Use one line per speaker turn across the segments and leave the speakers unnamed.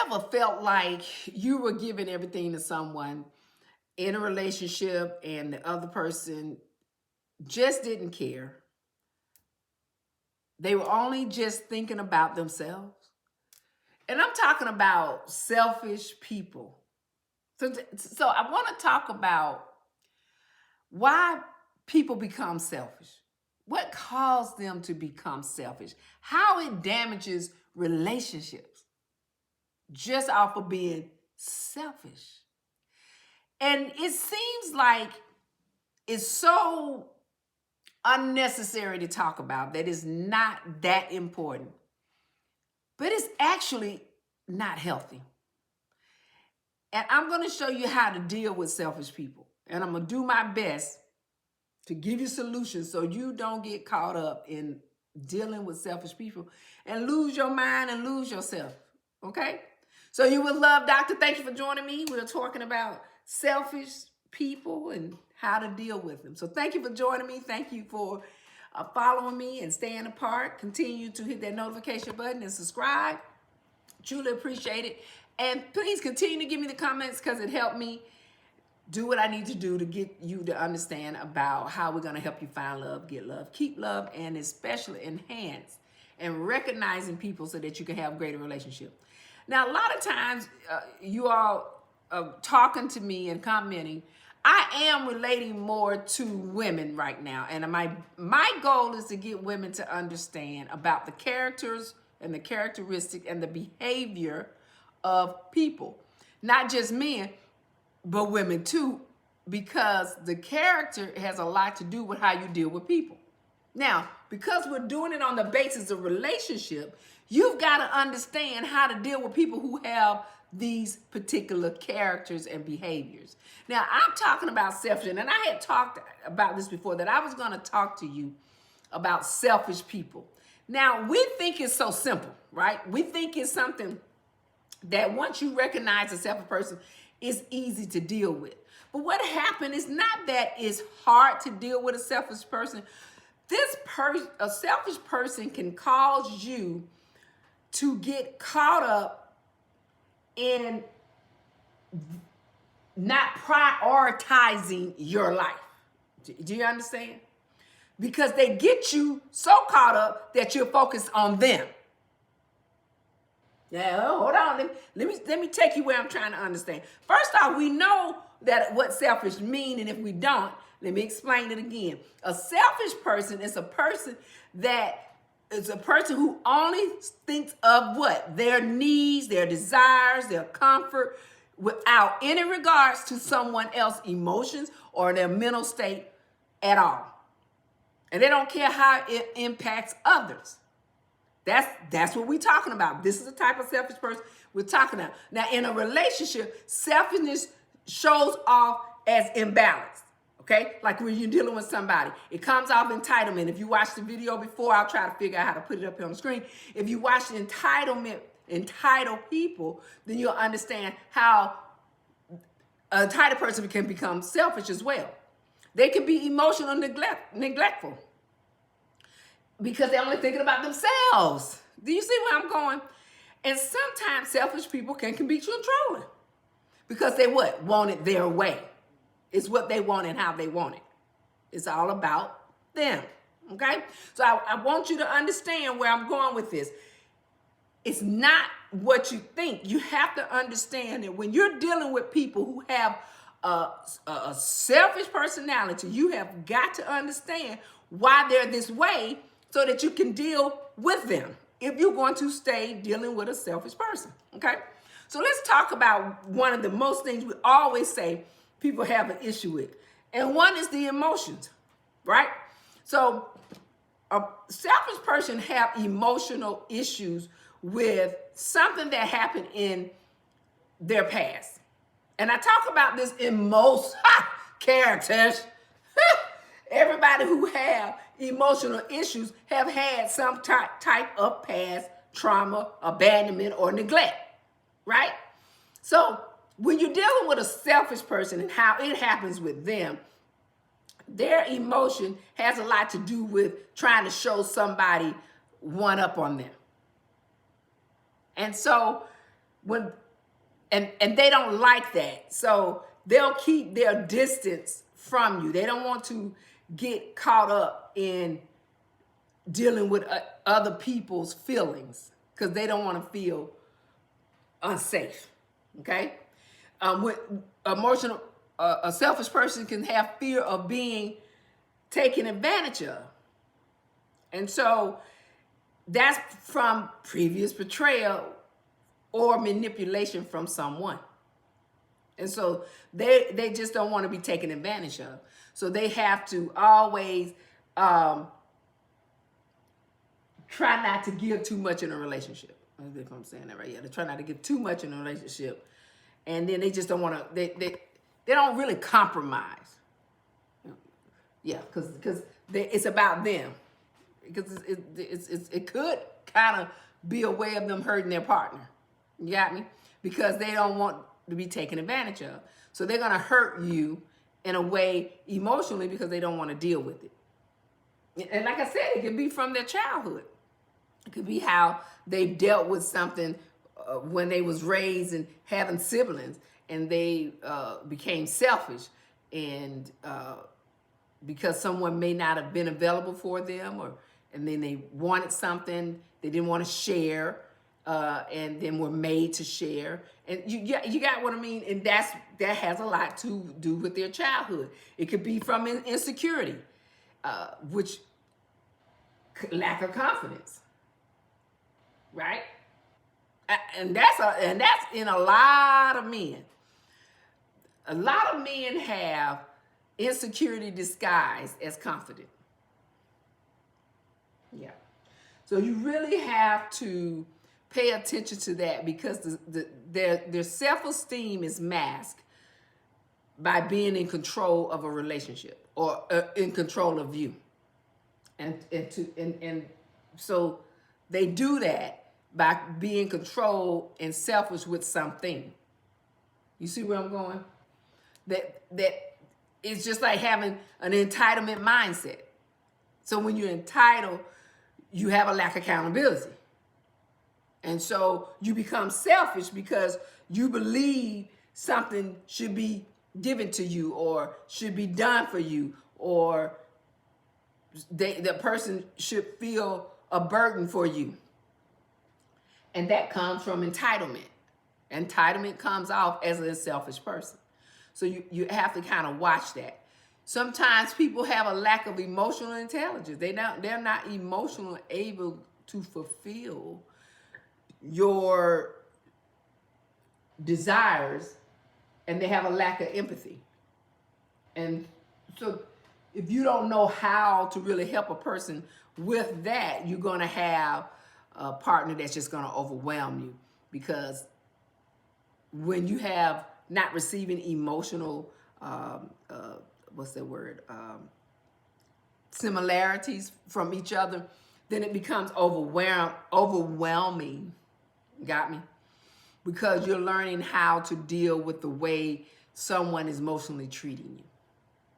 ever felt like you were giving everything to someone in a relationship and the other person just didn't care? They were only just thinking about themselves. And I'm talking about selfish people. So I want to talk about why people become selfish. What caused them to become selfish? How it damages relationships just off of being selfish. And it seems like it's so unnecessary to talk about that it's not that important. But it's actually not healthy. And I'm going to show you how to deal with selfish people. And I'm going to do my best to give you solutions so you don't get caught up in dealing with selfish people and lose your mind and lose yourself. Okay? So you will love Doctor. Thank you for joining me. We're talking about selfish people and how to deal with them. So thank you for joining me. Thank you for following me and staying apart. Continue to hit that notification button and subscribe. Truly appreciate it. And please continue to give me the comments because it helped me do what I need to do to get you to understand about how we're going to help you find love, get love, keep love, and especially enhance and recognizing people so that you can have a greater relationship. Now, a lot of times you all talking to me and commenting, I am relating more to women right now. And my goal is to get women to understand about the characters and the characteristic and the behavior of people. Not just men, but women too, because the character has a lot to do with how you deal with people. Now, because we're doing it on the basis of relationship, you've got to understand how to deal with people who have these particular characters and behaviors. Now, I'm talking about selfish, and I had talked about this before, that I was going to talk to you about selfish people. Now, we think it's so simple, right? We think it's something that once you recognize a selfish person, it's easy to deal with. But what happened is not that it's hard to deal with a selfish person. A selfish person can cause you to get caught up in not prioritizing your life. Do you understand? Because they get you so caught up that you're focused on them. Yeah, hold on. Let me take you where I'm trying to understand. First off, we know that what selfish mean, and if we don't, let me explain it again. A selfish person is a person who only thinks of what? Their needs, their desires, their comfort, without any regards to someone else's emotions or their mental state at all. And they don't care how it impacts others. That's what we're talking about. This is the type of selfish person we're talking about. Now, in a relationship, selfishness shows off as imbalance. Okay? Like when you're dealing with somebody. It comes off entitlement. If you watched the video before, I'll try to figure out how to put it up here on the screen. If you watch entitled people, then you'll understand how a entitled person can become selfish as well. They can be emotional neglectful because they're only thinking about themselves. Do you see where I'm going? And sometimes selfish people can be controlling because they what? Want it their way. It's what they want and how they want it. It's all about them. Okay? So I want you to understand where I'm going with this. It's not what you think. You have to understand that when you're dealing with people who have a selfish personality, you have got to understand why they're this way so that you can deal with them if you're going to stay dealing with a selfish person. Okay? So let's talk about one of the most things we always say people have an issue with. And one is the emotions, right? So a selfish person have emotional issues with something that happened in their past. And I talk about this in most characters. Everybody who have emotional issues have had some type of past trauma, abandonment, or neglect, right? So when you're dealing with a selfish person and how it happens with them, their emotion has a lot to do with trying to show somebody one up on them. And so when and they don't like that. So they'll keep their distance from you. They don't want to get caught up in dealing with other people's feelings because they don't want to feel unsafe. Okay? With emotional, a selfish person can have fear of being taken advantage of. And so that's from previous betrayal or manipulation from someone. And so they just don't want to be taken advantage of. So they have to always try not to give too much in a relationship. If I'm saying that right, yeah, they try not to give too much in a relationship, and then they just don't want to. They don't really compromise. Yeah, because it's about them. Because it could kind of be a way of them hurting their partner. You got me? Because they don't want to be taken advantage of. So they're gonna hurt you in a way emotionally because they don't want to deal with it. And like I said, it could be from their childhood. It could be how they dealt with something when they was raised and having siblings, and they became selfish, and because someone may not have been available for them, and then they wanted something they didn't want to share, and then were made to share, and you got what I mean, and that has a lot to do with their childhood. It could be from insecurity, which lack of confidence. Right? And that's in a lot of men. A lot of men have insecurity disguised as confident. Yeah. So you really have to pay attention to that, because their self-esteem is masked by being in control of a relationship, or in control of you. And so they do that by being controlled and selfish with something. You see where I'm going? That it's just like having an entitlement mindset. So when you're entitled, you have a lack of accountability. And so you become selfish because you believe something should be given to you, or should be done for you, or the person should feel a burden for you. And that comes from entitlement. Entitlement comes off as a selfish person. So you have to kind of watch that. Sometimes people have a lack of emotional intelligence. They're not emotionally able to fulfill your desires, and they have a lack of empathy. And so if you don't know how to really help a person with that, you're going to have a partner that's just going to overwhelm you, because when you have not receiving emotional, what's that word? Similarities from each other, then it becomes overwhelming. Got me? Because you're learning how to deal with the way someone is emotionally treating you,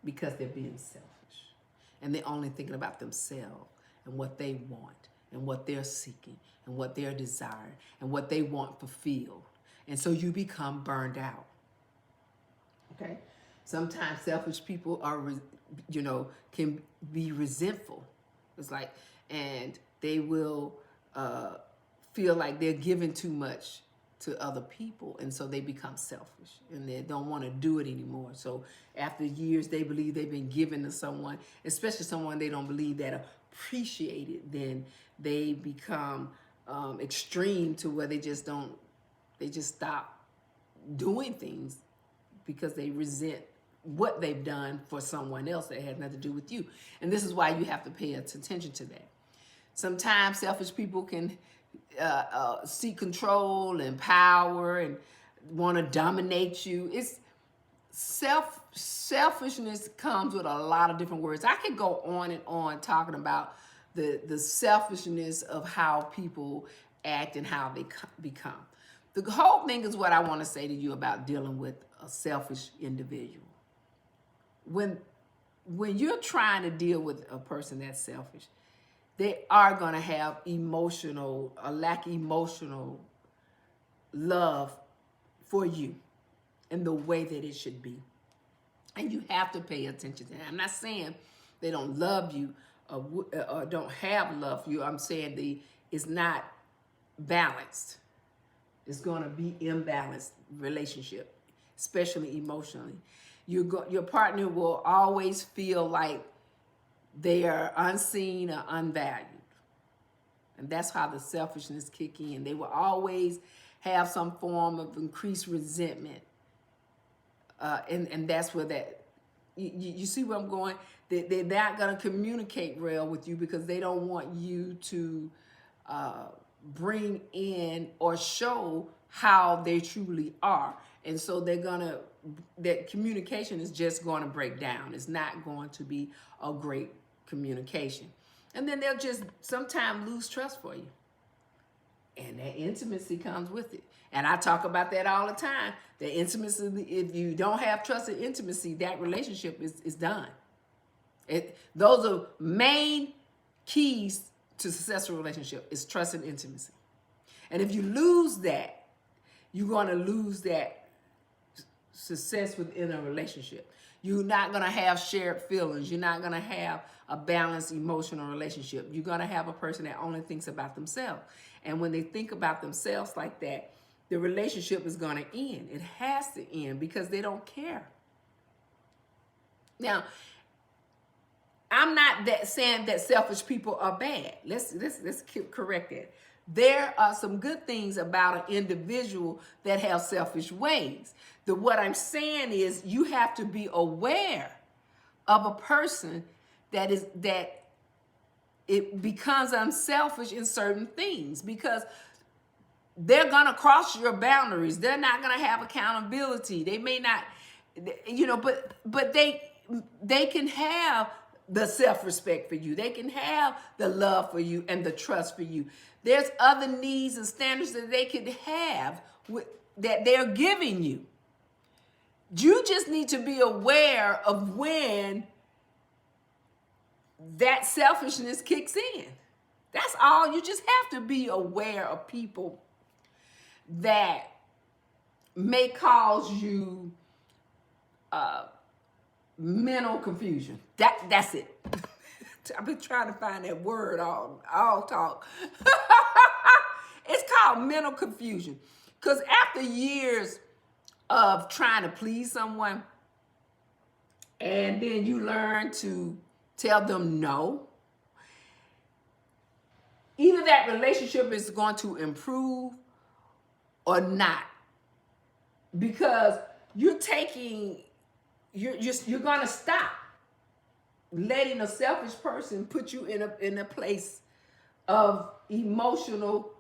because they're being selfish and they're only thinking about themselves and what they want, and what they're seeking, and what they're desiring, and what they want fulfilled. And so you become burned out. Okay? Sometimes selfish people are, can be resentful. It's like, and they will feel like they're giving too much to other people, and so they become selfish, and they don't want to do it anymore. So after years, they believe they've been given to someone, especially someone they don't believe that appreciated, then they become extreme to where they just stop doing things because they resent what they've done for someone else that had nothing to do with you. And this is why you have to pay attention to that. Sometimes selfish people can seek control and power and want to dominate you. It's selfishness comes with a lot of different words. I could go on and on talking about the selfishness of how people act and how they become. The whole thing is what I want to say to you about dealing with a selfish individual. When you're trying to deal with a person that's selfish, they are going to have a lack emotional love for you in the way that it should be. And you have to pay attention to that. I'm not saying they don't love you or don't have love for you. I'm saying it's not balanced. It's going to be imbalanced relationship, especially emotionally. Your partner will always feel like they are unseen or unvalued. And that's how the selfishness kick in. They will always have some form of increased resentment. And that's where you see where I'm going? They're not going to communicate well with you because they don't want you to bring in or show how they truly are. And so that communication is just going to break down. It's not going to be a great communication. And then they'll just sometimes lose trust for you. And that intimacy comes with it. And I talk about that all the time. The intimacy, if you don't have trust and intimacy, that relationship is done. Those are main keys to successful relationship is trust and intimacy. And if you lose that, you're going to lose that success within a relationship. You're not going to have shared feelings. You're not going to have a balanced emotional relationship. You're going to have a person that only thinks about themselves. And when they think about themselves like that, the relationship is going to end. It has to end because they don't care. Now, I'm not saying that selfish people are bad. Let's correct that. There are some good things about an individual that have selfish ways. What I'm saying is you have to be aware of a person that it becomes unselfish in certain things because they're going to cross your boundaries. They're not going to have accountability. They may not, but they can have the self-respect for you. They can have the love for you and the trust for you. There's other needs and standards that they could have that they're giving you. You just need to be aware of when that selfishness kicks in. That's all. You just have to be aware of people that may cause you mental confusion. That's it. I've been trying to find that word all talk. It's called mental confusion. Because after years of trying to please someone, and then you learn to tell them no, either that relationship is going to improve or not. Because you're going to stop letting a selfish person put you in a place of emotional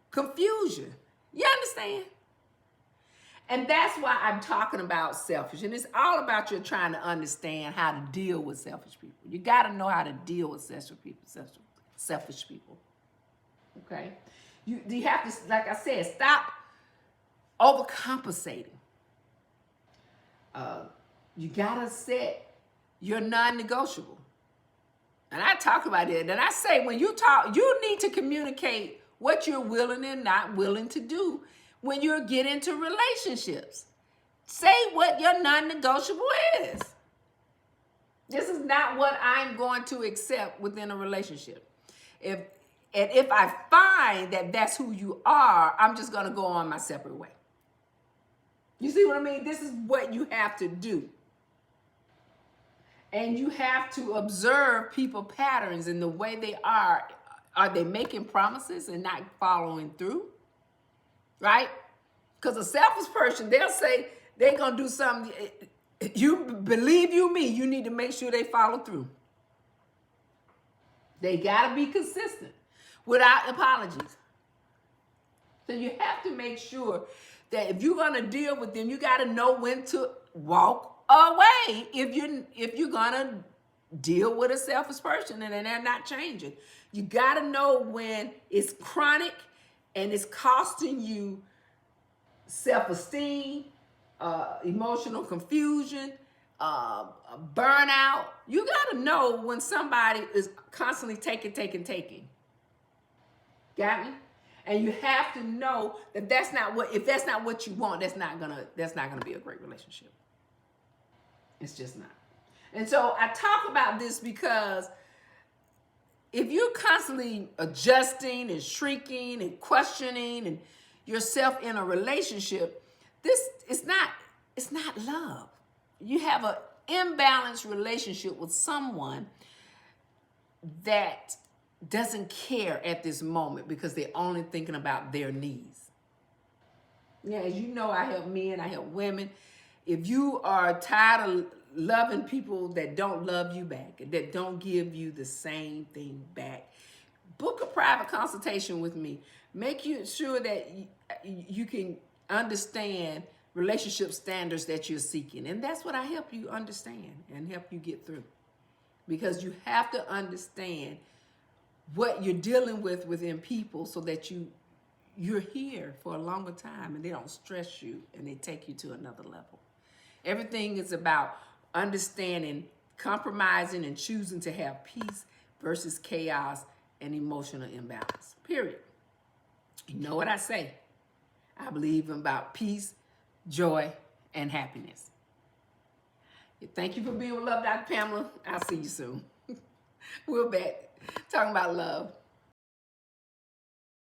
confusion. You understand? And that's why I'm talking about selfish. And it's all about you trying to understand how to deal with selfish people. You got to know how to deal with selfish people. Okay? You have to, like I said, stop overcompensating. You got to set your non-negotiable. And I talk about it. And I say when you talk, you need to communicate what you're willing and not willing to do when you get into relationships. Say what your non-negotiable is. This is not what I'm going to accept within a relationship. If I find that that's who you are, I'm just going to go on my separate way. You see what I mean? This is what you have to do. And you have to observe people patterns in the way they are. Are they making promises and not following through? Right? Because a selfish person, they'll say they're going to do something. You believe me, you need to make sure they follow through. They got to be consistent without apologies. So you have to make sure that if you're going to deal with them, you got to know when to walk away if you're going to deal with a selfish person and they're not changing. You got to know when it's chronic and it's costing you self-esteem, emotional confusion, burnout. You got to know when somebody is constantly taking. Got me? And you have to know that that's not what, if that's not what you want, that's not gonna be a great relationship. It's just not. And so I talk about this because if you're constantly adjusting and shrinking and questioning and yourself in a relationship, this is not, it's not love. You have an imbalanced relationship with someone that doesn't care at this moment because they're only thinking about their needs. Yeah, as you know, I help men, I help women. If you are tired of loving people that don't love you back, that don't give you the same thing back, book a private consultation with me. Make sure that you can understand relationship standards that you're seeking. And that's what I help you understand and help you get through. Because you have to understand what you're dealing with within people so that you're here for a longer time and they don't stress you and they take you to another level. Everything is about understanding, compromising, and choosing to have peace versus chaos and emotional imbalance. Period. You know what I say? I believe about peace, joy, and happiness. Thank you for being with Love, Dr. Pamela. I'll see you soon. We're back talking about love.